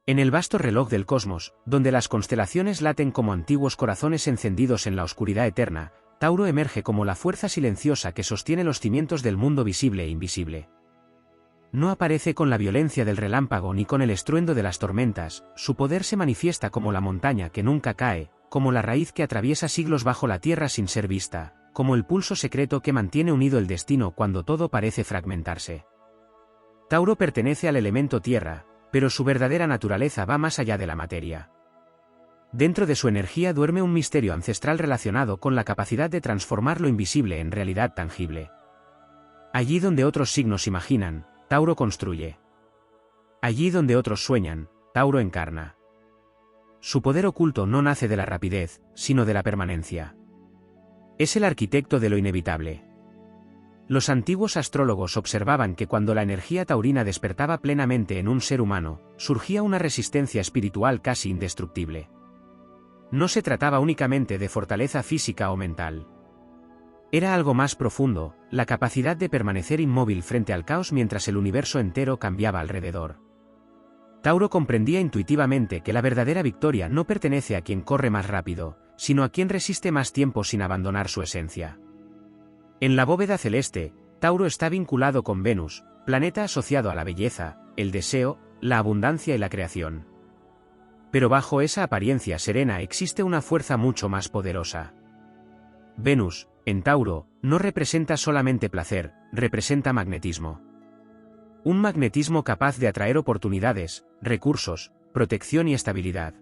En el vasto reloj del cosmos, donde las constelaciones laten como antiguos corazones encendidos en la oscuridad eterna, Tauro emerge como la fuerza silenciosa que sostiene los cimientos del mundo visible e invisible. No aparece con la violencia del relámpago ni con el estruendo de las tormentas, su poder se manifiesta como la montaña que nunca cae, como la raíz que atraviesa siglos bajo la tierra sin ser vista, como el pulso secreto que mantiene unido el destino cuando todo parece fragmentarse. Tauro pertenece al elemento tierra, pero su verdadera naturaleza va más allá de la materia. Dentro de su energía duerme un misterio ancestral relacionado con la capacidad de transformar lo invisible en realidad tangible. Allí donde otros signos imaginan, Tauro construye. Allí donde otros sueñan, Tauro encarna. Su poder oculto no nace de la rapidez, sino de la permanencia. Es el arquitecto de lo inevitable. Los antiguos astrólogos observaban que cuando la energía taurina despertaba plenamente en un ser humano, surgía una resistencia espiritual casi indestructible. No se trataba únicamente de fortaleza física o mental. Era algo más profundo, la capacidad de permanecer inmóvil frente al caos mientras el universo entero cambiaba alrededor. Tauro comprendía intuitivamente que la verdadera victoria no pertenece a quien corre más rápido, sino a quien resiste más tiempo sin abandonar su esencia. En la bóveda celeste, Tauro está vinculado con Venus, planeta asociado a la belleza, el deseo, la abundancia y la creación. Pero bajo esa apariencia serena existe una fuerza mucho más poderosa. Venus, en Tauro, no representa solamente placer, representa magnetismo. Un magnetismo capaz de atraer oportunidades, recursos, protección y estabilidad.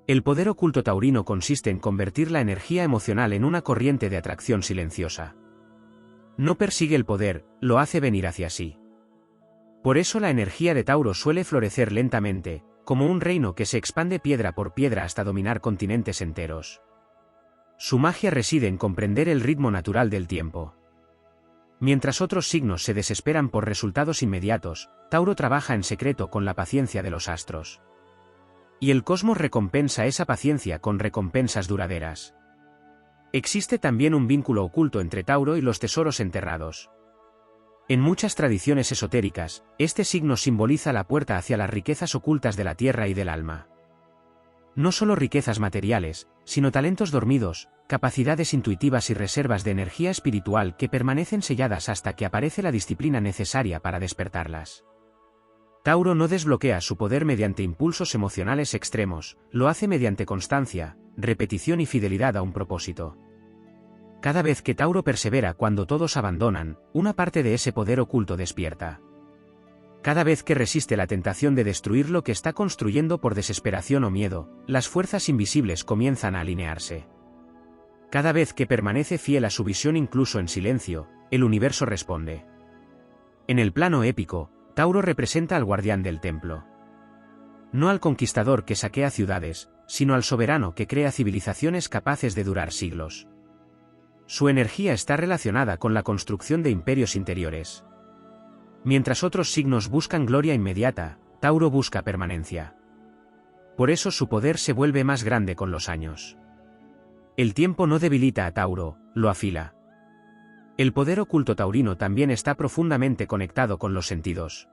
El poder oculto taurino consiste en convertir la energía emocional en una corriente de atracción silenciosa. No persigue el poder, lo hace venir hacia sí. Por eso la energía de Tauro suele florecer lentamente, como un reino que se expande piedra por piedra hasta dominar continentes enteros. Su magia reside en comprender el ritmo natural del tiempo. Mientras otros signos se desesperan por resultados inmediatos, Tauro trabaja en secreto con la paciencia de los astros. Y el cosmos recompensa esa paciencia con recompensas duraderas. Existe también un vínculo oculto entre Tauro y los tesoros enterrados. En muchas tradiciones esotéricas, este signo simboliza la puerta hacia las riquezas ocultas de la tierra y del alma. No solo riquezas materiales, sino talentos dormidos, capacidades intuitivas y reservas de energía espiritual que permanecen selladas hasta que aparece la disciplina necesaria para despertarlas. Tauro no desbloquea su poder mediante impulsos emocionales extremos, lo hace mediante constancia, repetición y fidelidad a un propósito. Cada vez que Tauro persevera cuando todos abandonan, una parte de ese poder oculto despierta. Cada vez que resiste la tentación de destruir lo que está construyendo por desesperación o miedo, las fuerzas invisibles comienzan a alinearse. Cada vez que permanece fiel a su visión incluso en silencio, el universo responde. En el plano épico, Tauro representa al guardián del templo. No al conquistador que saquea ciudades, sino al soberano que crea civilizaciones capaces de durar siglos. Su energía está relacionada con la construcción de imperios interiores. Mientras otros signos buscan gloria inmediata, Tauro busca permanencia. Por eso su poder se vuelve más grande con los años. El tiempo no debilita a Tauro, lo afila. El poder oculto taurino también está profundamente conectado con los sentidos.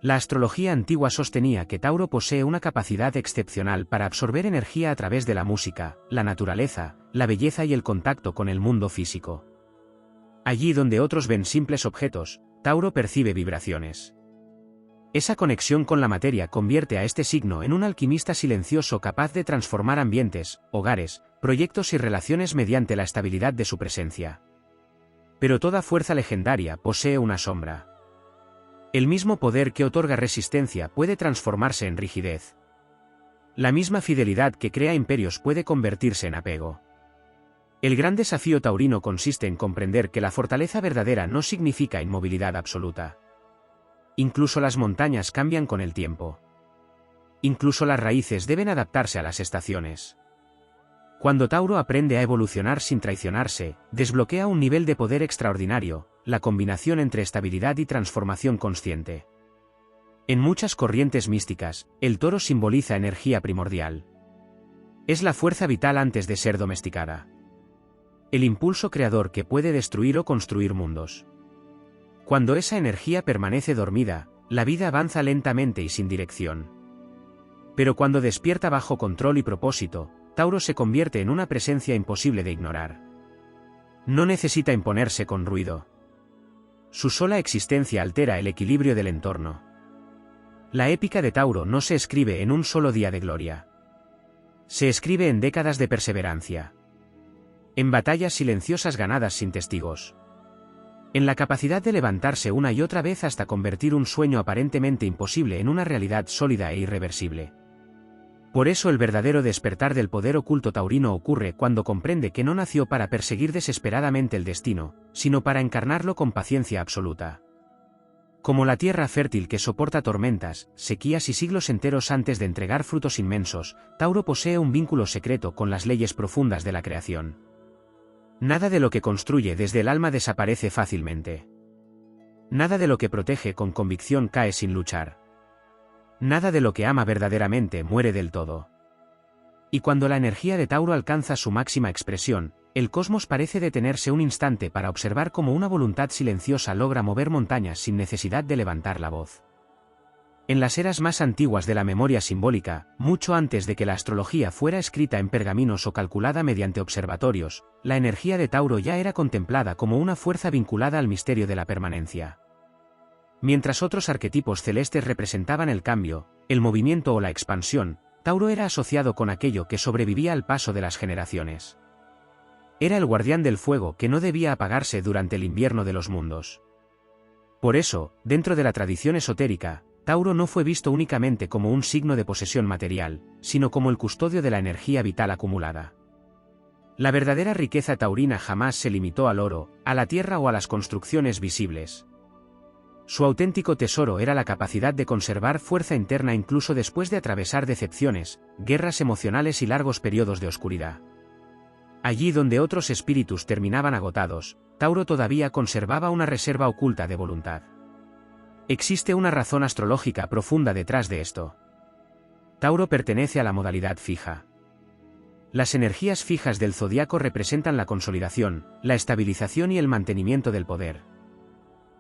La astrología antigua sostenía que Tauro posee una capacidad excepcional para absorber energía a través de la música, la naturaleza, la belleza y el contacto con el mundo físico. Allí donde otros ven simples objetos, Tauro percibe vibraciones. Esa conexión con la materia convierte a este signo en un alquimista silencioso capaz de transformar ambientes, hogares, proyectos y relaciones mediante la estabilidad de su presencia. Pero toda fuerza legendaria posee una sombra. El mismo poder que otorga resistencia puede transformarse en rigidez. La misma fidelidad que crea imperios puede convertirse en apego. El gran desafío taurino consiste en comprender que la fortaleza verdadera no significa inmovilidad absoluta. Incluso las montañas cambian con el tiempo. Incluso las raíces deben adaptarse a las estaciones. Cuando Tauro aprende a evolucionar sin traicionarse, desbloquea un nivel de poder extraordinario, la combinación entre estabilidad y transformación consciente. En muchas corrientes místicas, el toro simboliza energía primordial. Es la fuerza vital antes de ser domesticada. El impulso creador que puede destruir o construir mundos. Cuando esa energía permanece dormida, la vida avanza lentamente y sin dirección. Pero cuando despierta bajo control y propósito, Tauro se convierte en una presencia imposible de ignorar. No necesita imponerse con ruido. Su sola existencia altera el equilibrio del entorno. La épica de Tauro no se escribe en un solo día de gloria. Se escribe en décadas de perseverancia. En batallas silenciosas ganadas sin testigos. En la capacidad de levantarse una y otra vez hasta convertir un sueño aparentemente imposible en una realidad sólida e irreversible. Por eso el verdadero despertar del poder oculto taurino ocurre cuando comprende que no nació para perseguir desesperadamente el destino, sino para encarnarlo con paciencia absoluta. Como la tierra fértil que soporta tormentas, sequías y siglos enteros antes de entregar frutos inmensos, Tauro posee un vínculo secreto con las leyes profundas de la creación. Nada de lo que construye desde el alma desaparece fácilmente. Nada de lo que protege con convicción cae sin luchar. Nada de lo que ama verdaderamente muere del todo. Y cuando la energía de Tauro alcanza su máxima expresión, el cosmos parece detenerse un instante para observar cómo una voluntad silenciosa logra mover montañas sin necesidad de levantar la voz. En las eras más antiguas de la memoria simbólica, mucho antes de que la astrología fuera escrita en pergaminos o calculada mediante observatorios, la energía de Tauro ya era contemplada como una fuerza vinculada al misterio de la permanencia. Mientras otros arquetipos celestes representaban el cambio, el movimiento o la expansión, Tauro era asociado con aquello que sobrevivía al paso de las generaciones. Era el guardián del fuego que no debía apagarse durante el invierno de los mundos. Por eso, dentro de la tradición esotérica, Tauro no fue visto únicamente como un signo de posesión material, sino como el custodio de la energía vital acumulada. La verdadera riqueza taurina jamás se limitó al oro, a la tierra o a las construcciones visibles. Su auténtico tesoro era la capacidad de conservar fuerza interna incluso después de atravesar decepciones, guerras emocionales y largos periodos de oscuridad. Allí donde otros espíritus terminaban agotados, Tauro todavía conservaba una reserva oculta de voluntad. Existe una razón astrológica profunda detrás de esto. Tauro pertenece a la modalidad fija. Las energías fijas del zodiaco representan la consolidación, la estabilización y el mantenimiento del poder.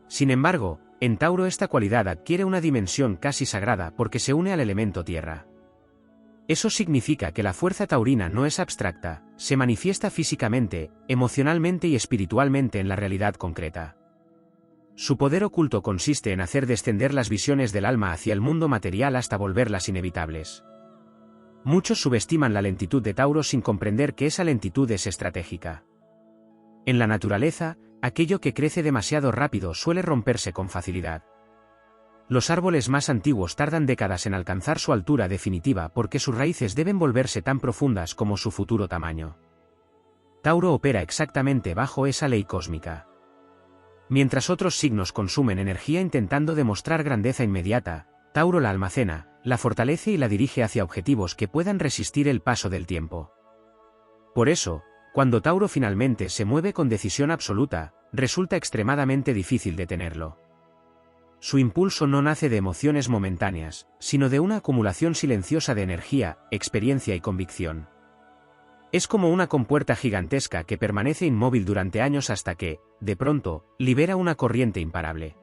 Sin embargo, en Tauro esta cualidad adquiere una dimensión casi sagrada porque se une al elemento tierra. Eso significa que la fuerza taurina no es abstracta, se manifiesta físicamente, emocionalmente y espiritualmente en la realidad concreta. Su poder oculto consiste en hacer descender las visiones del alma hacia el mundo material hasta volverlas inevitables. Muchos subestiman la lentitud de Tauro sin comprender que esa lentitud es estratégica. En la naturaleza, aquello que crece demasiado rápido suele romperse con facilidad. Los árboles más antiguos tardan décadas en alcanzar su altura definitiva porque sus raíces deben volverse tan profundas como su futuro tamaño. Tauro opera exactamente bajo esa ley cósmica. Mientras otros signos consumen energía intentando demostrar grandeza inmediata, Tauro la almacena, la fortalece y la dirige hacia objetivos que puedan resistir el paso del tiempo. Por eso, cuando Tauro finalmente se mueve con decisión absoluta, resulta extremadamente difícil detenerlo. Su impulso no nace de emociones momentáneas, sino de una acumulación silenciosa de energía, experiencia y convicción. Es como una compuerta gigantesca que permanece inmóvil durante años hasta que, de pronto, libera una corriente imparable.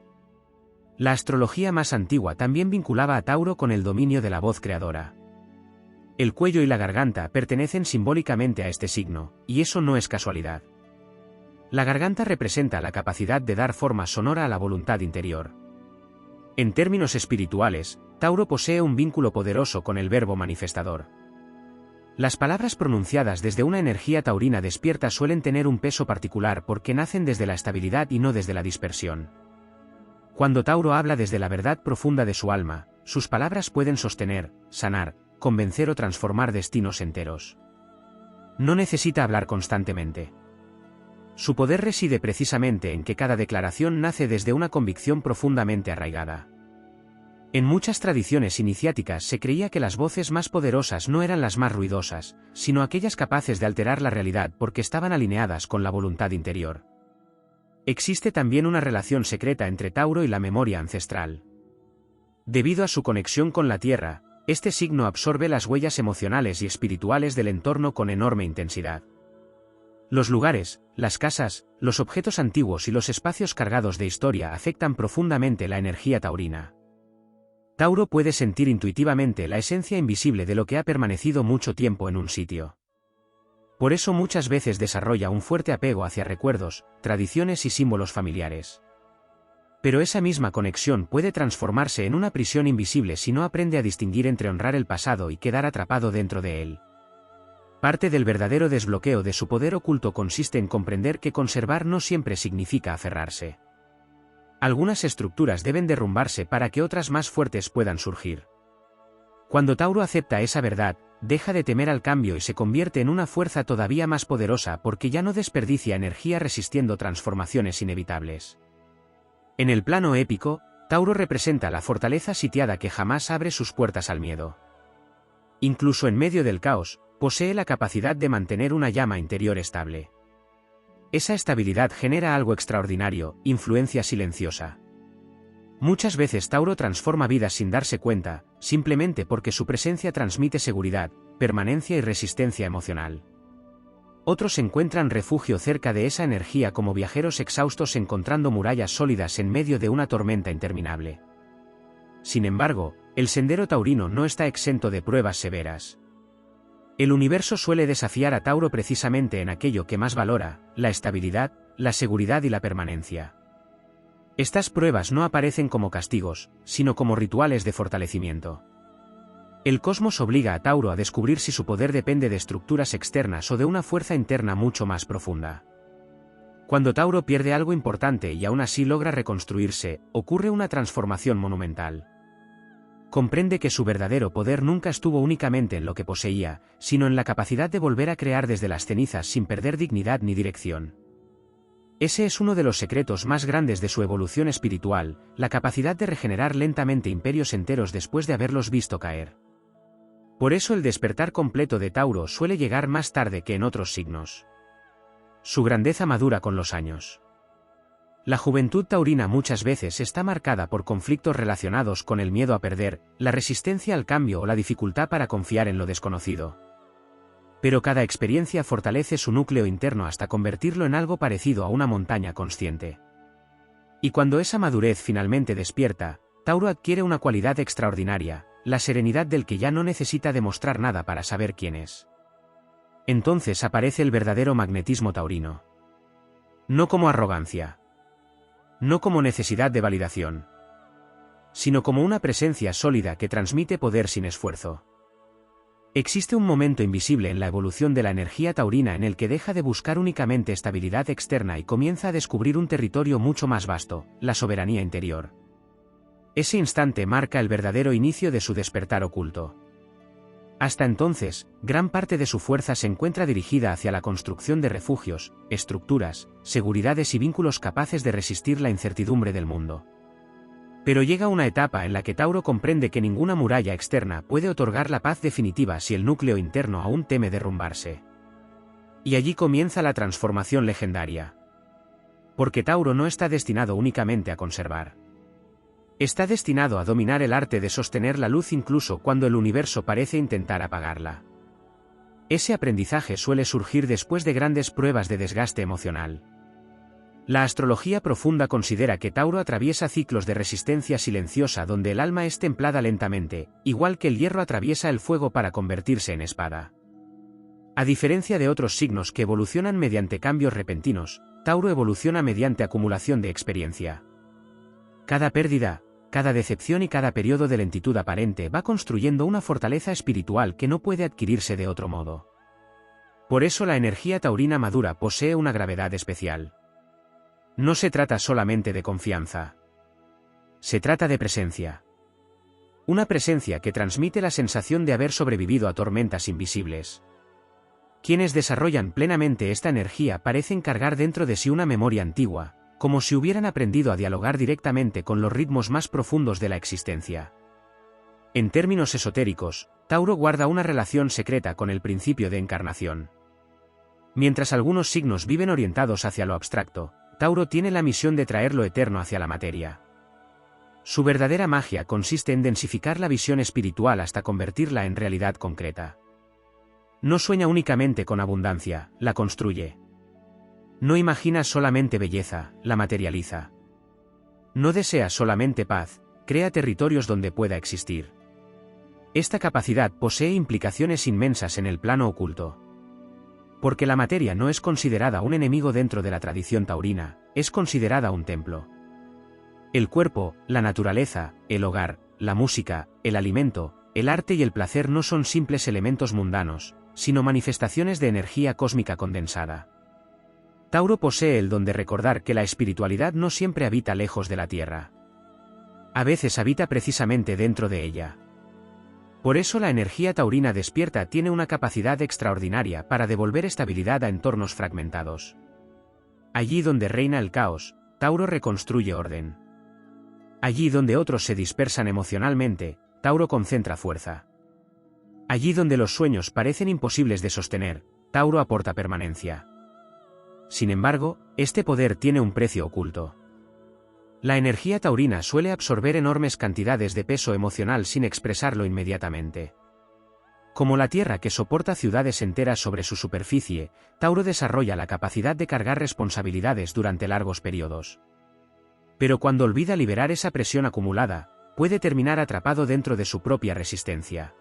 La astrología más antigua también vinculaba a Tauro con el dominio de la voz creadora. El cuello y la garganta pertenecen simbólicamente a este signo, y eso no es casualidad. La garganta representa la capacidad de dar forma sonora a la voluntad interior. En términos espirituales, Tauro posee un vínculo poderoso con el verbo manifestador. Las palabras pronunciadas desde una energía taurina despierta suelen tener un peso particular porque nacen desde la estabilidad y no desde la dispersión. Cuando Tauro habla desde la verdad profunda de su alma, sus palabras pueden sostener, sanar, convencer o transformar destinos enteros. No necesita hablar constantemente. Su poder reside precisamente en que cada declaración nace desde una convicción profundamente arraigada. En muchas tradiciones iniciáticas se creía que las voces más poderosas no eran las más ruidosas, sino aquellas capaces de alterar la realidad porque estaban alineadas con la voluntad interior. Existe también una relación secreta entre Tauro y la memoria ancestral. Debido a su conexión con la Tierra, este signo absorbe las huellas emocionales y espirituales del entorno con enorme intensidad. Los lugares, las casas, los objetos antiguos y los espacios cargados de historia afectan profundamente la energía taurina. Tauro puede sentir intuitivamente la esencia invisible de lo que ha permanecido mucho tiempo en un sitio. Por eso muchas veces desarrolla un fuerte apego hacia recuerdos, tradiciones y símbolos familiares. Pero esa misma conexión puede transformarse en una prisión invisible si no aprende a distinguir entre honrar el pasado y quedar atrapado dentro de él. Parte del verdadero desbloqueo de su poder oculto consiste en comprender que conservar no siempre significa aferrarse. Algunas estructuras deben derrumbarse para que otras más fuertes puedan surgir. Cuando Tauro acepta esa verdad, deja de temer al cambio y se convierte en una fuerza todavía más poderosa porque ya no desperdicia energía resistiendo transformaciones inevitables. En el plano épico, Tauro representa la fortaleza sitiada que jamás abre sus puertas al miedo. Incluso en medio del caos, posee la capacidad de mantener una llama interior estable. Esa estabilidad genera algo extraordinario, influencia silenciosa. Muchas veces Tauro transforma vidas sin darse cuenta, simplemente porque su presencia transmite seguridad, permanencia y resistencia emocional. Otros encuentran refugio cerca de esa energía como viajeros exhaustos encontrando murallas sólidas en medio de una tormenta interminable. Sin embargo, el sendero taurino no está exento de pruebas severas. El universo suele desafiar a Tauro precisamente en aquello que más valora, la estabilidad, la seguridad y la permanencia. Estas pruebas no aparecen como castigos, sino como rituales de fortalecimiento. El cosmos obliga a Tauro a descubrir si su poder depende de estructuras externas o de una fuerza interna mucho más profunda. Cuando Tauro pierde algo importante y aún así logra reconstruirse, ocurre una transformación monumental. Comprende que su verdadero poder nunca estuvo únicamente en lo que poseía, sino en la capacidad de volver a crear desde las cenizas sin perder dignidad ni dirección. Ese es uno de los secretos más grandes de su evolución espiritual, la capacidad de regenerar lentamente imperios enteros después de haberlos visto caer. Por eso el despertar completo de Tauro suele llegar más tarde que en otros signos. Su grandeza madura con los años. La juventud taurina muchas veces está marcada por conflictos relacionados con el miedo a perder, la resistencia al cambio o la dificultad para confiar en lo desconocido. Pero cada experiencia fortalece su núcleo interno hasta convertirlo en algo parecido a una montaña consciente. Y cuando esa madurez finalmente despierta, Tauro adquiere una cualidad extraordinaria, la serenidad del que ya no necesita demostrar nada para saber quién es. Entonces aparece el verdadero magnetismo taurino. No como arrogancia. No como necesidad de validación, sino como una presencia sólida que transmite poder sin esfuerzo. Existe un momento invisible en la evolución de la energía taurina en el que deja de buscar únicamente estabilidad externa y comienza a descubrir un territorio mucho más vasto, la soberanía interior. Ese instante marca el verdadero inicio de su despertar oculto. Hasta entonces, gran parte de su fuerza se encuentra dirigida hacia la construcción de refugios, estructuras, seguridades y vínculos capaces de resistir la incertidumbre del mundo. Pero llega una etapa en la que Tauro comprende que ninguna muralla externa puede otorgar la paz definitiva si el núcleo interno aún teme derrumbarse. Y allí comienza la transformación legendaria. Porque Tauro no está destinado únicamente a conservar. Está destinado a dominar el arte de sostener la luz incluso cuando el universo parece intentar apagarla. Ese aprendizaje suele surgir después de grandes pruebas de desgaste emocional. La astrología profunda considera que Tauro atraviesa ciclos de resistencia silenciosa donde el alma es templada lentamente, igual que el hierro atraviesa el fuego para convertirse en espada. A diferencia de otros signos que evolucionan mediante cambios repentinos, Tauro evoluciona mediante acumulación de experiencia. Cada pérdida, cada decepción y cada periodo de lentitud aparente va construyendo una fortaleza espiritual que no puede adquirirse de otro modo. Por eso la energía taurina madura posee una gravedad especial. No se trata solamente de confianza. Se trata de presencia. Una presencia que transmite la sensación de haber sobrevivido a tormentas invisibles. Quienes desarrollan plenamente esta energía parecen cargar dentro de sí una memoria antigua, como si hubieran aprendido a dialogar directamente con los ritmos más profundos de la existencia. En términos esotéricos, Tauro guarda una relación secreta con el principio de encarnación. Mientras algunos signos viven orientados hacia lo abstracto, Tauro tiene la misión de traer lo eterno hacia la materia. Su verdadera magia consiste en densificar la visión espiritual hasta convertirla en realidad concreta. No sueña únicamente con abundancia, la construye. No imagina solamente belleza, la materializa. No desea solamente paz, crea territorios donde pueda existir. Esta capacidad posee implicaciones inmensas en el plano oculto. Porque la materia no es considerada un enemigo dentro de la tradición taurina, es considerada un templo. El cuerpo, la naturaleza, el hogar, la música, el alimento, el arte y el placer no son simples elementos mundanos, sino manifestaciones de energía cósmica condensada. Tauro posee el don de recordar que la espiritualidad no siempre habita lejos de la Tierra. A veces habita precisamente dentro de ella. Por eso la energía taurina despierta tiene una capacidad extraordinaria para devolver estabilidad a entornos fragmentados. Allí donde reina el caos, Tauro reconstruye orden. Allí donde otros se dispersan emocionalmente, Tauro concentra fuerza. Allí donde los sueños parecen imposibles de sostener, Tauro aporta permanencia. Sin embargo, este poder tiene un precio oculto. La energía taurina suele absorber enormes cantidades de peso emocional sin expresarlo inmediatamente. Como la Tierra que soporta ciudades enteras sobre su superficie, Tauro desarrolla la capacidad de cargar responsabilidades durante largos periodos. Pero cuando olvida liberar esa presión acumulada, puede terminar atrapado dentro de su propia resistencia.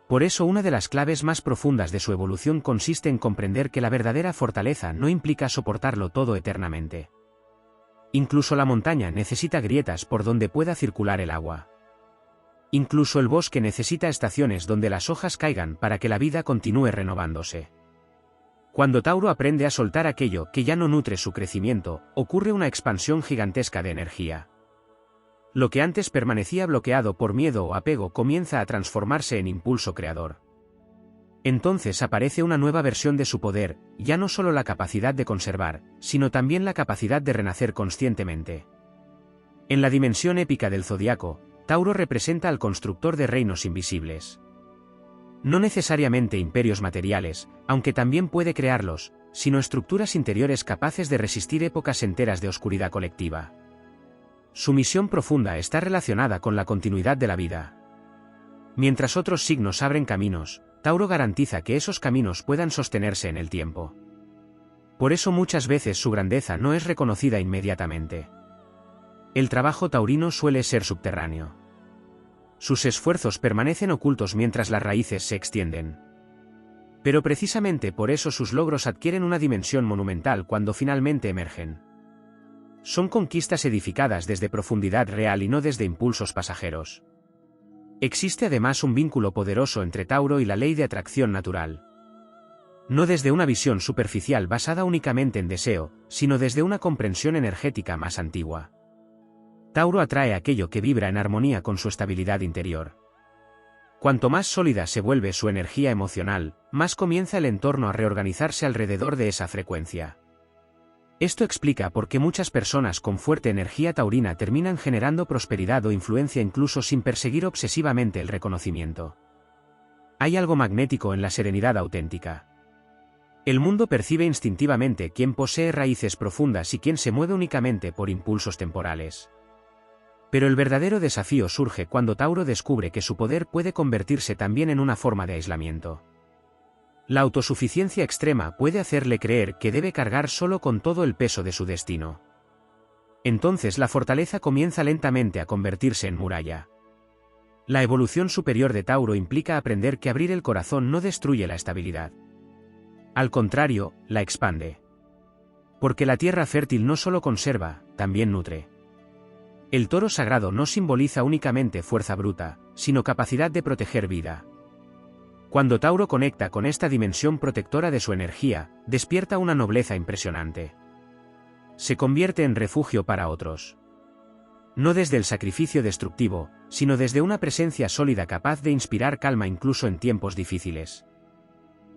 Por eso una de las claves más profundas de su evolución consiste en comprender que la verdadera fortaleza no implica soportarlo todo eternamente. Incluso la montaña necesita grietas por donde pueda circular el agua. Incluso el bosque necesita estaciones donde las hojas caigan para que la vida continúe renovándose. Cuando Tauro aprende a soltar aquello que ya no nutre su crecimiento, ocurre una expansión gigantesca de energía. Lo que antes permanecía bloqueado por miedo o apego comienza a transformarse en impulso creador. Entonces aparece una nueva versión de su poder, ya no solo la capacidad de conservar, sino también la capacidad de renacer conscientemente. En la dimensión épica del zodiaco, Tauro representa al constructor de reinos invisibles. No necesariamente imperios materiales, aunque también puede crearlos, sino estructuras interiores capaces de resistir épocas enteras de oscuridad colectiva. Su misión profunda está relacionada con la continuidad de la vida. Mientras otros signos abren caminos, Tauro garantiza que esos caminos puedan sostenerse en el tiempo. Por eso muchas veces su grandeza no es reconocida inmediatamente. El trabajo taurino suele ser subterráneo. Sus esfuerzos permanecen ocultos mientras las raíces se extienden. Pero precisamente por eso sus logros adquieren una dimensión monumental cuando finalmente emergen. Son conquistas edificadas desde profundidad real y no desde impulsos pasajeros. Existe además un vínculo poderoso entre Tauro y la ley de atracción natural. No desde una visión superficial basada únicamente en deseo, sino desde una comprensión energética más antigua. Tauro atrae aquello que vibra en armonía con su estabilidad interior. Cuanto más sólida se vuelve su energía emocional, más comienza el entorno a reorganizarse alrededor de esa frecuencia. Esto explica por qué muchas personas con fuerte energía taurina terminan generando prosperidad o influencia incluso sin perseguir obsesivamente el reconocimiento. Hay algo magnético en la serenidad auténtica. El mundo percibe instintivamente quién posee raíces profundas y quién se mueve únicamente por impulsos temporales. Pero el verdadero desafío surge cuando Tauro descubre que su poder puede convertirse también en una forma de aislamiento. La autosuficiencia extrema puede hacerle creer que debe cargar solo con todo el peso de su destino. Entonces la fortaleza comienza lentamente a convertirse en muralla. La evolución superior de Tauro implica aprender que abrir el corazón no destruye la estabilidad. Al contrario, la expande. Porque la tierra fértil no solo conserva, también nutre. El toro sagrado no simboliza únicamente fuerza bruta, sino capacidad de proteger vida. Cuando Tauro conecta con esta dimensión protectora de su energía, despierta una nobleza impresionante. Se convierte en refugio para otros. No desde el sacrificio destructivo, sino desde una presencia sólida capaz de inspirar calma incluso en tiempos difíciles.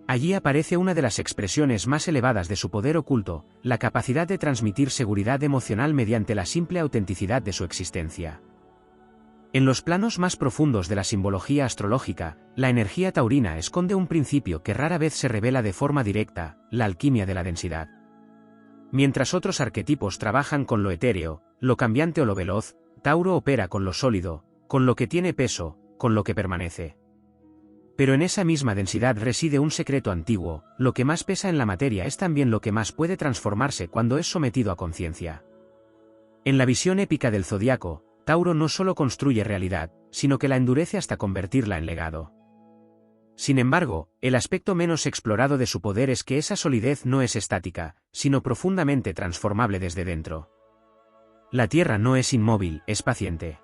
Allí aparece una de las expresiones más elevadas de su poder oculto, la capacidad de transmitir seguridad emocional mediante la simple autenticidad de su existencia. En los planos más profundos de la simbología astrológica, la energía taurina esconde un principio que rara vez se revela de forma directa, la alquimia de la densidad. Mientras otros arquetipos trabajan con lo etéreo, lo cambiante o lo veloz, Tauro opera con lo sólido, con lo que tiene peso, con lo que permanece. Pero en esa misma densidad reside un secreto antiguo, lo que más pesa en la materia es también lo que más puede transformarse cuando es sometido a conciencia. En la visión épica del zodiaco, Tauro no solo construye realidad, sino que la endurece hasta convertirla en legado. Sin embargo, el aspecto menos explorado de su poder es que esa solidez no es estática, sino profundamente transformable desde dentro. La Tierra no es inmóvil, es paciente.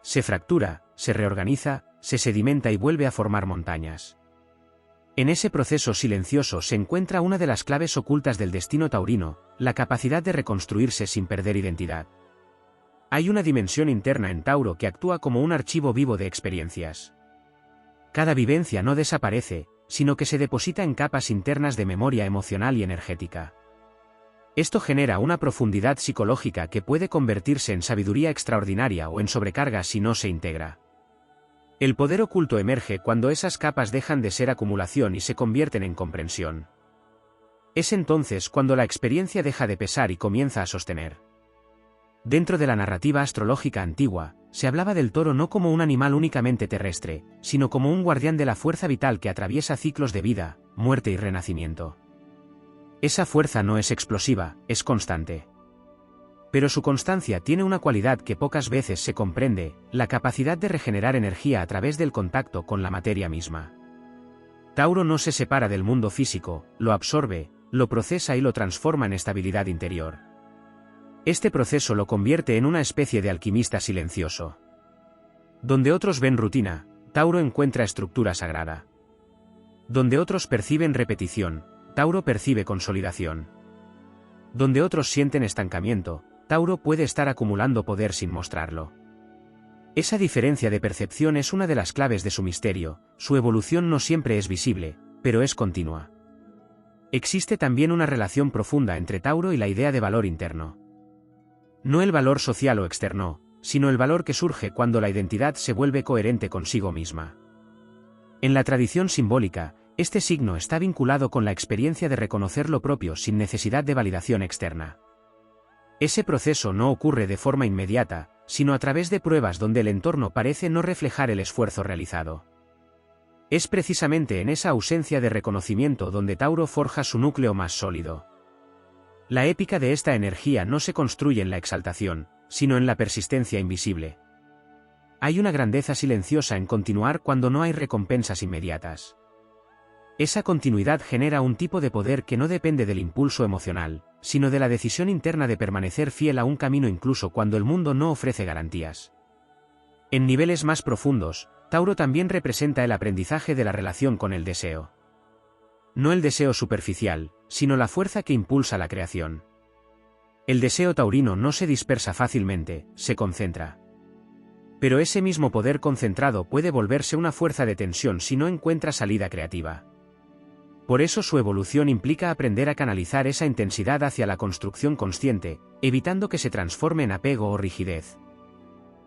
Se fractura, se reorganiza, se sedimenta y vuelve a formar montañas. En ese proceso silencioso se encuentra una de las claves ocultas del destino taurino, la capacidad de reconstruirse sin perder identidad. Hay una dimensión interna en Tauro que actúa como un archivo vivo de experiencias. Cada vivencia no desaparece, sino que se deposita en capas internas de memoria emocional y energética. Esto genera una profundidad psicológica que puede convertirse en sabiduría extraordinaria o en sobrecarga si no se integra. El poder oculto emerge cuando esas capas dejan de ser acumulación y se convierten en comprensión. Es entonces cuando la experiencia deja de pesar y comienza a sostener. Dentro de la narrativa astrológica antigua, se hablaba del toro no como un animal únicamente terrestre, sino como un guardián de la fuerza vital que atraviesa ciclos de vida, muerte y renacimiento. Esa fuerza no es explosiva, es constante. Pero su constancia tiene una cualidad que pocas veces se comprende, la capacidad de regenerar energía a través del contacto con la materia misma. Tauro no se separa del mundo físico, lo absorbe, lo procesa y lo transforma en estabilidad interior. Este proceso lo convierte en una especie de alquimista silencioso. Donde otros ven rutina, Tauro encuentra estructura sagrada. Donde otros perciben repetición, Tauro percibe consolidación. Donde otros sienten estancamiento, Tauro puede estar acumulando poder sin mostrarlo. Esa diferencia de percepción es una de las claves de su misterio, su evolución no siempre es visible, pero es continua. Existe también una relación profunda entre Tauro y la idea de valor interno. No el valor social o externo, sino el valor que surge cuando la identidad se vuelve coherente consigo misma. En la tradición simbólica, este signo está vinculado con la experiencia de reconocer lo propio sin necesidad de validación externa. Ese proceso no ocurre de forma inmediata, sino a través de pruebas donde el entorno parece no reflejar el esfuerzo realizado. Es precisamente en esa ausencia de reconocimiento donde Tauro forja su núcleo más sólido. La épica de esta energía no se construye en la exaltación, sino en la persistencia invisible. Hay una grandeza silenciosa en continuar cuando no hay recompensas inmediatas. Esa continuidad genera un tipo de poder que no depende del impulso emocional, sino de la decisión interna de permanecer fiel a un camino incluso cuando el mundo no ofrece garantías. En niveles más profundos, Tauro también representa el aprendizaje de la relación con el deseo. No el deseo superficial, sino la fuerza que impulsa la creación. El deseo taurino no se dispersa fácilmente, se concentra. Pero ese mismo poder concentrado puede volverse una fuerza de tensión si no encuentra salida creativa. Por eso su evolución implica aprender a canalizar esa intensidad hacia la construcción consciente, evitando que se transforme en apego o rigidez.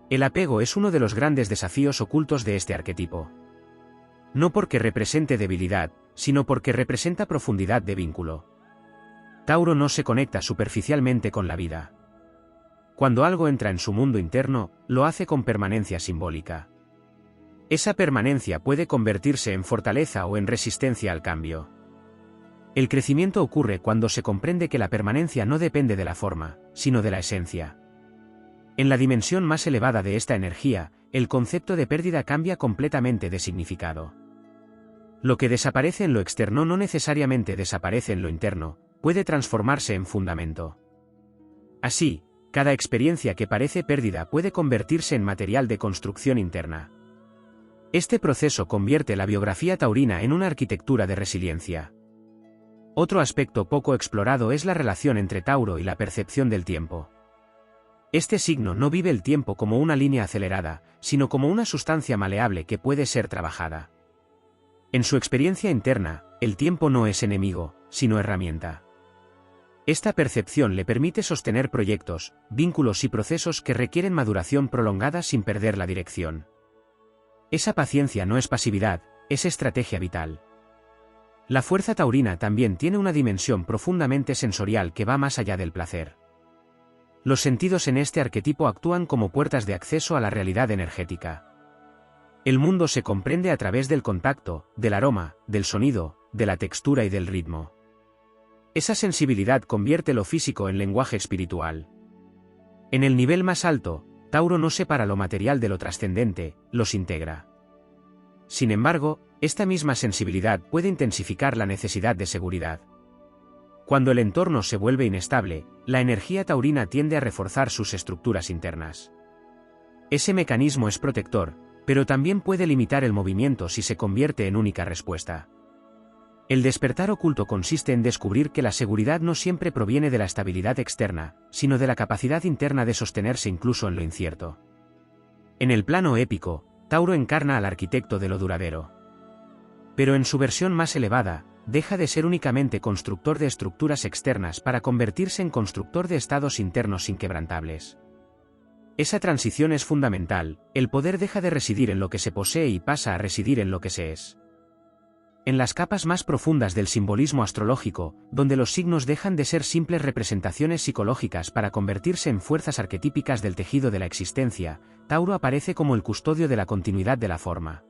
El apego es uno de los grandes desafíos ocultos de este arquetipo. No porque represente debilidad, sino porque representa profundidad de vínculo. Tauro no se conecta superficialmente con la vida. Cuando algo entra en su mundo interno, lo hace con permanencia simbólica. Esa permanencia puede convertirse en fortaleza o en resistencia al cambio. El crecimiento ocurre cuando se comprende que la permanencia no depende de la forma, sino de la esencia. En la dimensión más elevada de esta energía, el concepto de pérdida cambia completamente de significado. Lo que desaparece en lo externo no necesariamente desaparece en lo interno, puede transformarse en fundamento. Así, cada experiencia que parece pérdida puede convertirse en material de construcción interna. Este proceso convierte la biografía taurina en una arquitectura de resiliencia. Otro aspecto poco explorado es la relación entre Tauro y la percepción del tiempo. Este signo no vive el tiempo como una línea acelerada, sino como una sustancia maleable que puede ser trabajada. En su experiencia interna, el tiempo no es enemigo, sino herramienta. Esta percepción le permite sostener proyectos, vínculos y procesos que requieren maduración prolongada sin perder la dirección. Esa paciencia no es pasividad, es estrategia vital. La fuerza taurina también tiene una dimensión profundamente sensorial que va más allá del placer. Los sentidos en este arquetipo actúan como puertas de acceso a la realidad energética. El mundo se comprende a través del contacto, del aroma, del sonido, de la textura y del ritmo. Esa sensibilidad convierte lo físico en lenguaje espiritual. En el nivel más alto, Tauro no separa lo material de lo trascendente, los integra. Sin embargo, esta misma sensibilidad puede intensificar la necesidad de seguridad. Cuando el entorno se vuelve inestable, la energía taurina tiende a reforzar sus estructuras internas. Ese mecanismo es protector, pero también puede limitar el movimiento si se convierte en única respuesta. El despertar oculto consiste en descubrir que la seguridad no siempre proviene de la estabilidad externa, sino de la capacidad interna de sostenerse incluso en lo incierto. En el plano épico, Tauro encarna al arquitecto de lo duradero. Pero en su versión más elevada, deja de ser únicamente constructor de estructuras externas para convertirse en constructor de estados internos inquebrantables. Esa transición es fundamental, el poder deja de residir en lo que se posee y pasa a residir en lo que se es. En las capas más profundas del simbolismo astrológico, donde los signos dejan de ser simples representaciones psicológicas para convertirse en fuerzas arquetípicas del tejido de la existencia, Tauro aparece como el custodio de la continuidad de la forma.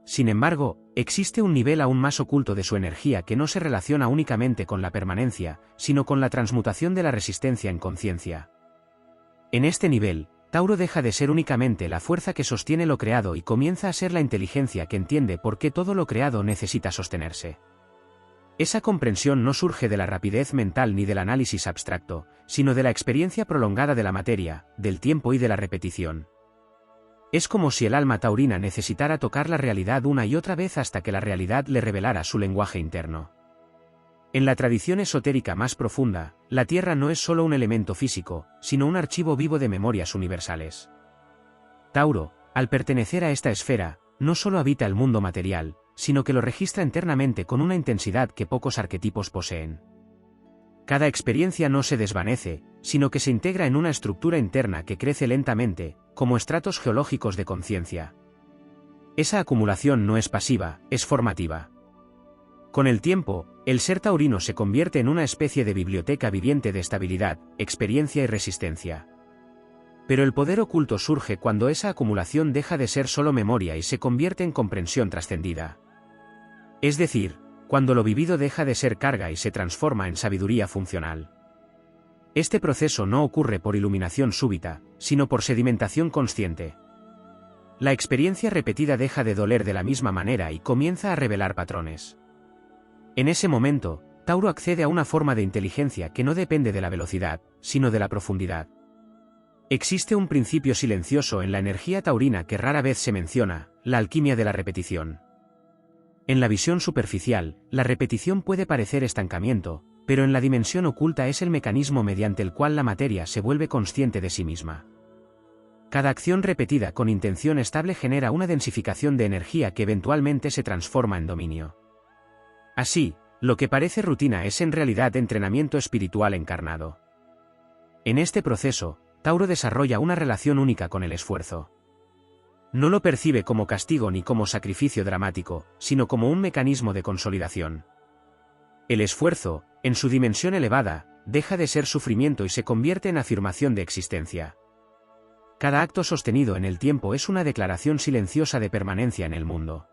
Sin embargo, existe un nivel aún más oculto de su energía que no se relaciona únicamente con la permanencia, sino con la transmutación de la resistencia en conciencia. En este nivel, Tauro deja de ser únicamente la fuerza que sostiene lo creado y comienza a ser la inteligencia que entiende por qué todo lo creado necesita sostenerse. Esa comprensión no surge de la rapidez mental ni del análisis abstracto, sino de la experiencia prolongada de la materia, del tiempo y de la repetición. Es como si el alma taurina necesitara tocar la realidad una y otra vez hasta que la realidad le revelara su lenguaje interno. En la tradición esotérica más profunda, la Tierra no es solo un elemento físico, sino un archivo vivo de memorias universales. Tauro, al pertenecer a esta esfera, no solo habita el mundo material, sino que lo registra internamente con una intensidad que pocos arquetipos poseen. Cada experiencia no se desvanece, sino que se integra en una estructura interna que crece lentamente, como estratos geológicos de conciencia. Esa acumulación no es pasiva, es formativa. Con el tiempo, el ser taurino se convierte en una especie de biblioteca viviente de estabilidad, experiencia y resistencia. Pero el poder oculto surge cuando esa acumulación deja de ser solo memoria y se convierte en comprensión trascendida. Es decir, cuando lo vivido deja de ser carga y se transforma en sabiduría funcional. Este proceso no ocurre por iluminación súbita, sino por sedimentación consciente. La experiencia repetida deja de doler de la misma manera y comienza a revelar patrones. En ese momento, Tauro accede a una forma de inteligencia que no depende de la velocidad, sino de la profundidad. Existe un principio silencioso en la energía taurina que rara vez se menciona, la alquimia de la repetición. En la visión superficial, la repetición puede parecer estancamiento, pero en la dimensión oculta es el mecanismo mediante el cual la materia se vuelve consciente de sí misma. Cada acción repetida con intención estable genera una densificación de energía que eventualmente se transforma en dominio. Así, lo que parece rutina es en realidad entrenamiento espiritual encarnado. En este proceso, Tauro desarrolla una relación única con el esfuerzo. No lo percibe como castigo ni como sacrificio dramático, sino como un mecanismo de consolidación. El esfuerzo, en su dimensión elevada, deja de ser sufrimiento y se convierte en afirmación de existencia. Cada acto sostenido en el tiempo es una declaración silenciosa de permanencia en el mundo.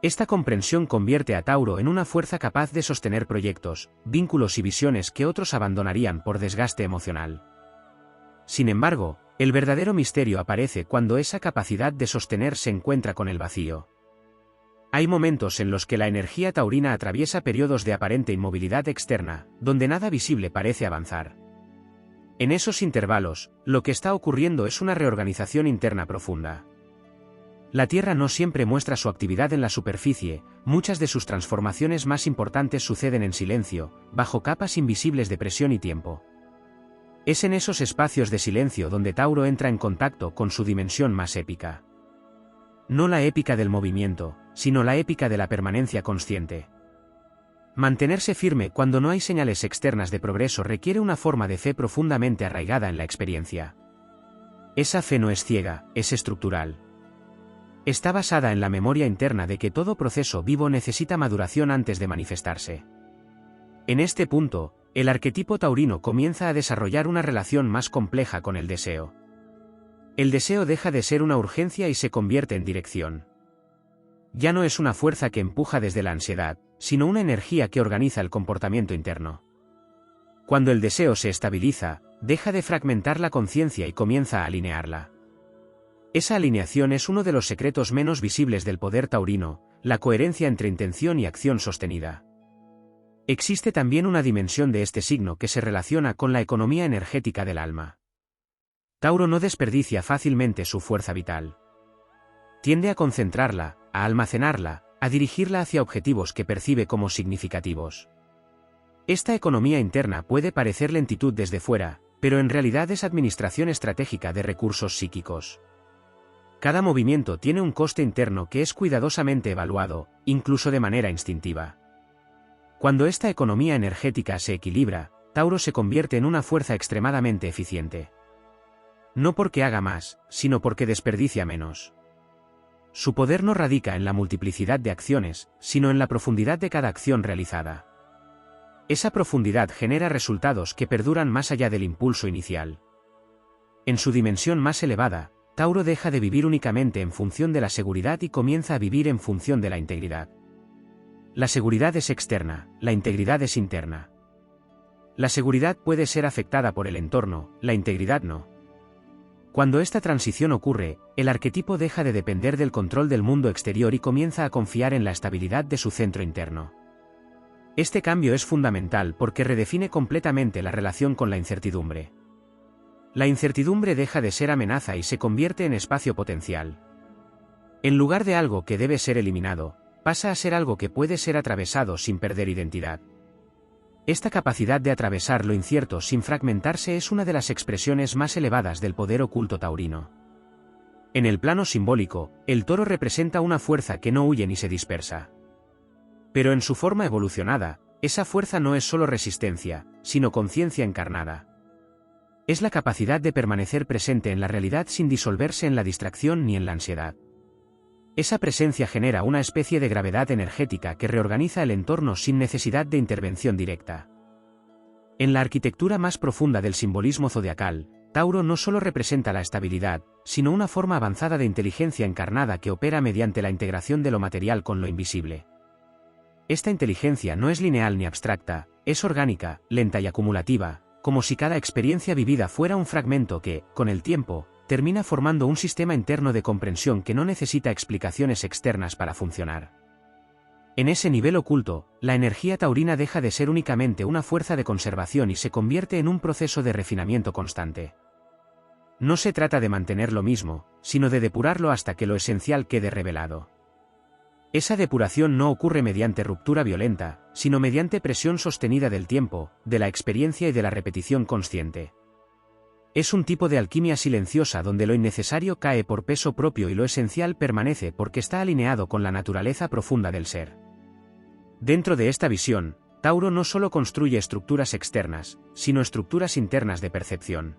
Esta comprensión convierte a Tauro en una fuerza capaz de sostener proyectos, vínculos y visiones que otros abandonarían por desgaste emocional. Sin embargo, el verdadero misterio aparece cuando esa capacidad de sostener se encuentra con el vacío. Hay momentos en los que la energía taurina atraviesa periodos de aparente inmovilidad externa, donde nada visible parece avanzar. En esos intervalos, lo que está ocurriendo es una reorganización interna profunda. La Tierra no siempre muestra su actividad en la superficie, muchas de sus transformaciones más importantes suceden en silencio, bajo capas invisibles de presión y tiempo. Es en esos espacios de silencio donde Tauro entra en contacto con su dimensión más épica. No la épica del movimiento, sino la épica de la permanencia consciente. Mantenerse firme cuando no hay señales externas de progreso requiere una forma de fe profundamente arraigada en la experiencia. Esa fe no es ciega, es estructural. Está basada en la memoria interna de que todo proceso vivo necesita maduración antes de manifestarse. En este punto, el arquetipo taurino comienza a desarrollar una relación más compleja con el deseo. El deseo deja de ser una urgencia y se convierte en dirección. Ya no es una fuerza que empuja desde la ansiedad, sino una energía que organiza el comportamiento interno. Cuando el deseo se estabiliza, deja de fragmentar la conciencia y comienza a alinearla. Esa alineación es uno de los secretos menos visibles del poder taurino, la coherencia entre intención y acción sostenida. Existe también una dimensión de este signo que se relaciona con la economía energética del alma. Tauro no desperdicia fácilmente su fuerza vital. Tiende a concentrarla, a almacenarla, a dirigirla hacia objetivos que percibe como significativos. Esta economía interna puede parecer lentitud desde fuera, pero en realidad es administración estratégica de recursos psíquicos. Cada movimiento tiene un coste interno que es cuidadosamente evaluado, incluso de manera instintiva. Cuando esta economía energética se equilibra, Tauro se convierte en una fuerza extremadamente eficiente. No porque haga más, sino porque desperdicia menos. Su poder no radica en la multiplicidad de acciones, sino en la profundidad de cada acción realizada. Esa profundidad genera resultados que perduran más allá del impulso inicial. En su dimensión más elevada, Tauro deja de vivir únicamente en función de la seguridad y comienza a vivir en función de la integridad. La seguridad es externa, la integridad es interna. La seguridad puede ser afectada por el entorno, la integridad no. Cuando esta transición ocurre, el arquetipo deja de depender del control del mundo exterior y comienza a confiar en la estabilidad de su centro interno. Este cambio es fundamental porque redefine completamente la relación con la incertidumbre. La incertidumbre deja de ser amenaza y se convierte en espacio potencial. En lugar de algo que debe ser eliminado, pasa a ser algo que puede ser atravesado sin perder identidad. Esta capacidad de atravesar lo incierto sin fragmentarse es una de las expresiones más elevadas del poder oculto taurino. En el plano simbólico, el toro representa una fuerza que no huye ni se dispersa. Pero en su forma evolucionada, esa fuerza no es solo resistencia, sino conciencia encarnada. Es la capacidad de permanecer presente en la realidad sin disolverse en la distracción ni en la ansiedad. Esa presencia genera una especie de gravedad energética que reorganiza el entorno sin necesidad de intervención directa. En la arquitectura más profunda del simbolismo zodiacal, Tauro no solo representa la estabilidad, sino una forma avanzada de inteligencia encarnada que opera mediante la integración de lo material con lo invisible. Esta inteligencia no es lineal ni abstracta, es orgánica, lenta y acumulativa, como si cada experiencia vivida fuera un fragmento que, con el tiempo, termina formando un sistema interno de comprensión que no necesita explicaciones externas para funcionar. En ese nivel oculto, la energía taurina deja de ser únicamente una fuerza de conservación y se convierte en un proceso de refinamiento constante. No se trata de mantener lo mismo, sino de depurarlo hasta que lo esencial quede revelado. Esa depuración no ocurre mediante ruptura violenta, sino mediante presión sostenida del tiempo, de la experiencia y de la repetición consciente. Es un tipo de alquimia silenciosa donde lo innecesario cae por peso propio y lo esencial permanece porque está alineado con la naturaleza profunda del ser. Dentro de esta visión, Tauro no solo construye estructuras externas, sino estructuras internas de percepción.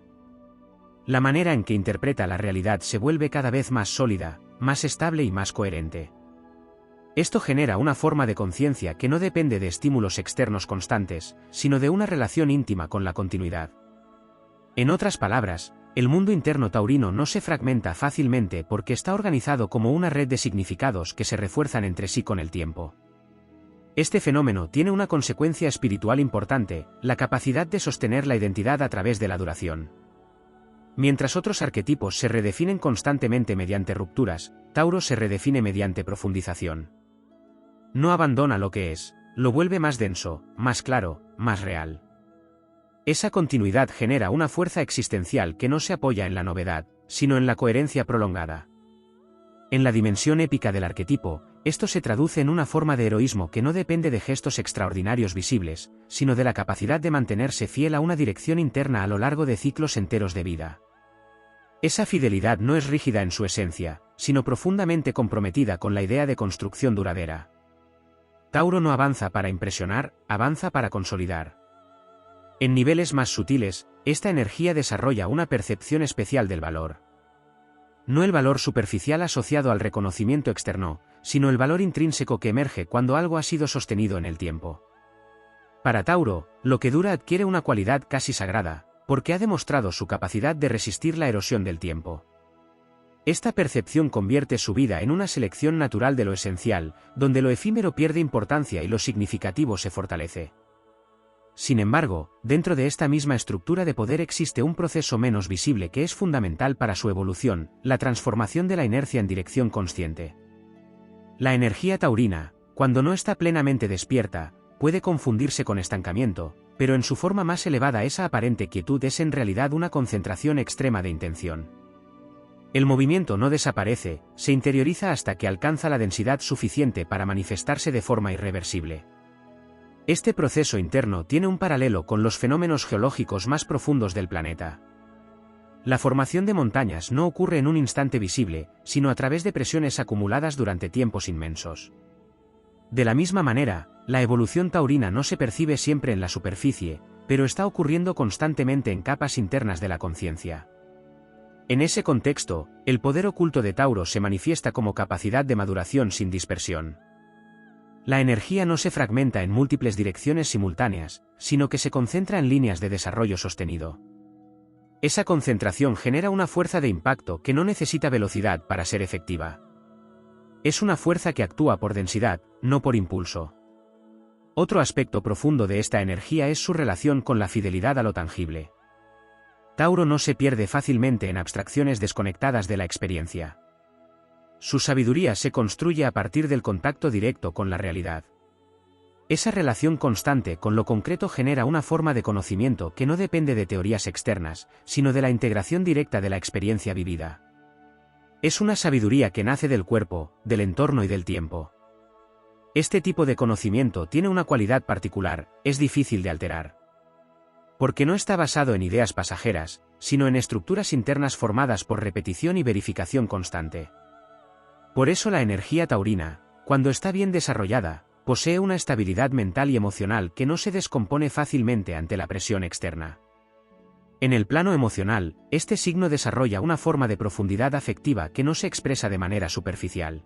La manera en que interpreta la realidad se vuelve cada vez más sólida, más estable y más coherente. Esto genera una forma de conciencia que no depende de estímulos externos constantes, sino de una relación íntima con la continuidad. En otras palabras, el mundo interno taurino no se fragmenta fácilmente porque está organizado como una red de significados que se refuerzan entre sí con el tiempo. Este fenómeno tiene una consecuencia espiritual importante, la capacidad de sostener la identidad a través de la duración. Mientras otros arquetipos se redefinen constantemente mediante rupturas, Tauro se redefine mediante profundización. No abandona lo que es, lo vuelve más denso, más claro, más real. Esa continuidad genera una fuerza existencial que no se apoya en la novedad, sino en la coherencia prolongada. En la dimensión épica del arquetipo, esto se traduce en una forma de heroísmo que no depende de gestos extraordinarios visibles, sino de la capacidad de mantenerse fiel a una dirección interna a lo largo de ciclos enteros de vida. Esa fidelidad no es rígida en su esencia, sino profundamente comprometida con la idea de construcción duradera. Tauro no avanza para impresionar, avanza para consolidar. En niveles más sutiles, esta energía desarrolla una percepción especial del valor. No el valor superficial asociado al reconocimiento externo, sino el valor intrínseco que emerge cuando algo ha sido sostenido en el tiempo. Para Tauro, lo que dura adquiere una cualidad casi sagrada, porque ha demostrado su capacidad de resistir la erosión del tiempo. Esta percepción convierte su vida en una selección natural de lo esencial, donde lo efímero pierde importancia y lo significativo se fortalece. Sin embargo, dentro de esta misma estructura de poder existe un proceso menos visible que es fundamental para su evolución, la transformación de la inercia en dirección consciente. La energía taurina, cuando no está plenamente despierta, puede confundirse con estancamiento, pero en su forma más elevada esa aparente quietud es en realidad una concentración extrema de intención. El movimiento no desaparece, se interioriza hasta que alcanza la densidad suficiente para manifestarse de forma irreversible. Este proceso interno tiene un paralelo con los fenómenos geológicos más profundos del planeta. La formación de montañas no ocurre en un instante visible, sino a través de presiones acumuladas durante tiempos inmensos. De la misma manera, la evolución taurina no se percibe siempre en la superficie, pero está ocurriendo constantemente en capas internas de la conciencia. En ese contexto, el poder oculto de Tauro se manifiesta como capacidad de maduración sin dispersión. La energía no se fragmenta en múltiples direcciones simultáneas, sino que se concentra en líneas de desarrollo sostenido. Esa concentración genera una fuerza de impacto que no necesita velocidad para ser efectiva. Es una fuerza que actúa por densidad, no por impulso. Otro aspecto profundo de esta energía es su relación con la fidelidad a lo tangible. Tauro no se pierde fácilmente en abstracciones desconectadas de la experiencia. Su sabiduría se construye a partir del contacto directo con la realidad. Esa relación constante con lo concreto genera una forma de conocimiento que no depende de teorías externas, sino de la integración directa de la experiencia vivida. Es una sabiduría que nace del cuerpo, del entorno y del tiempo. Este tipo de conocimiento tiene una cualidad particular, es difícil de alterar. Porque no está basado en ideas pasajeras, sino en estructuras internas formadas por repetición y verificación constante. Por eso la energía taurina, cuando está bien desarrollada, posee una estabilidad mental y emocional que no se descompone fácilmente ante la presión externa. En el plano emocional, este signo desarrolla una forma de profundidad afectiva que no se expresa de manera superficial.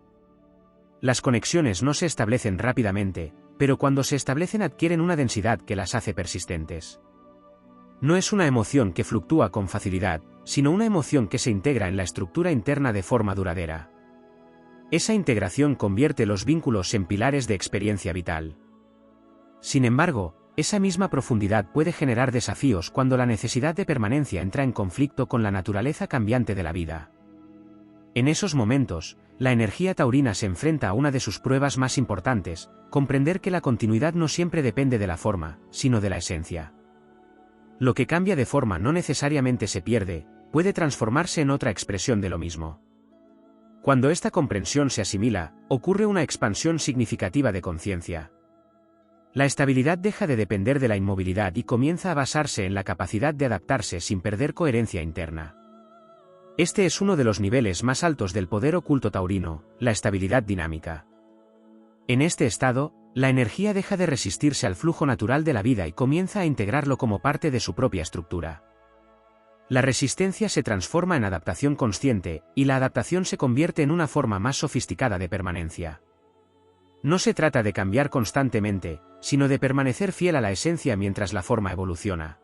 Las conexiones no se establecen rápidamente, pero cuando se establecen adquieren una densidad que las hace persistentes. No es una emoción que fluctúa con facilidad, sino una emoción que se integra en la estructura interna de forma duradera. Esa integración convierte los vínculos en pilares de experiencia vital. Sin embargo, esa misma profundidad puede generar desafíos cuando la necesidad de permanencia entra en conflicto con la naturaleza cambiante de la vida. En esos momentos, la energía taurina se enfrenta a una de sus pruebas más importantes, comprender que la continuidad no siempre depende de la forma, sino de la esencia. Lo que cambia de forma no necesariamente se pierde, puede transformarse en otra expresión de lo mismo. Cuando esta comprensión se asimila, ocurre una expansión significativa de conciencia. La estabilidad deja de depender de la inmovilidad y comienza a basarse en la capacidad de adaptarse sin perder coherencia interna. Este es uno de los niveles más altos del poder oculto taurino, la estabilidad dinámica. En este estado, la energía deja de resistirse al flujo natural de la vida y comienza a integrarlo como parte de su propia estructura. La resistencia se transforma en adaptación consciente, y la adaptación se convierte en una forma más sofisticada de permanencia. No se trata de cambiar constantemente, sino de permanecer fiel a la esencia mientras la forma evoluciona.